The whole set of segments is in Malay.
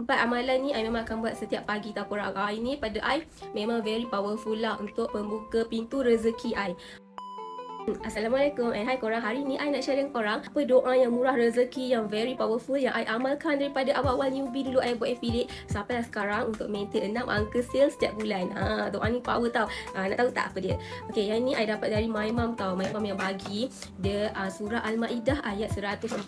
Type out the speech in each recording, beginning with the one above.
Empat amalan ni I memang akan buat setiap pagi tau korang. Ini pada I memang very powerful lah untuk pembuka pintu rezeki I. Assalamualaikum and hai korang. Hari ni I nak share dengan korang apa doa yang murah rezeki yang very powerful yang I amalkan daripada awal-awal newbie dulu I buat affiliate sampai sekarang untuk maintain 6 angka sales setiap bulan. Doa ni power tau. Nak tahu tak apa dia? Okay, yang ni I dapat dari my mom tau. My mom yang bagi dia surah Al-Maidah ayat 114.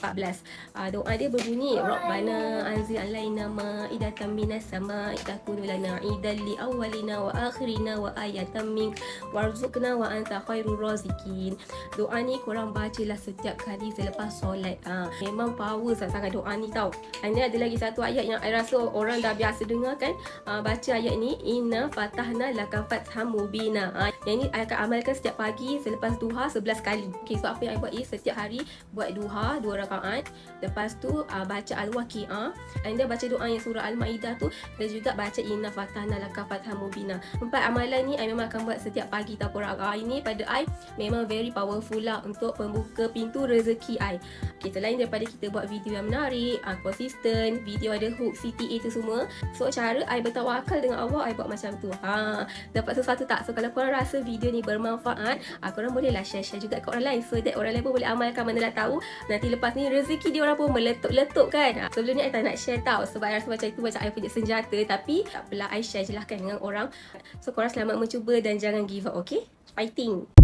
Doa dia berbunyi Rabbana anzil alaina ma'idatan minas sama'i takunu lana idan li awwalina wa akhirina wa ayatan mink warzuqna wa anta khairur razikin. Doa ni korang bacalah setiap kali selepas solat. Memang power sangat doa ni tau. Ini ada lagi satu ayat yang I rasa orang dah biasa dengar kan. Baca ayat ni, inna fatahna laka fatham mubina. Yang ni I akan amalkan setiap pagi selepas duha 11 kali. Okay, so apa yang I buat is setiap hari buat duha 2 rakaat. Lepas tu baca Al-Waqi'ah, and then baca doa yang surah Al-Maidah tu, dan juga baca inna fatahna laka fatham mubina. 4 amalan ni I memang akan buat setiap pagi tau korang. Ini pada I memang very powerful lah untuk pembuka pintu rezeki I. Okay, selain daripada kita buat video yang menarik, konsisten, video ada hook, CTA tu semua. So cara I bertawakal dengan Allah, I buat macam tu. Dapat sesuatu tak? So kalau korang rasa video ni bermanfaat, korang bolehlah share juga ke orang lain, so that orang lain pun boleh amalkan. Manalah tahu nanti lepas ni rezeki dia orang pun meletup-letup kan. Sebelum ni I tak nak share tau, sebab I rasa macam itu macam I punya senjata. Tapi tak apalah, I share je lah kan dengan orang. So korang selamat mencuba dan jangan give up, okay? Fighting!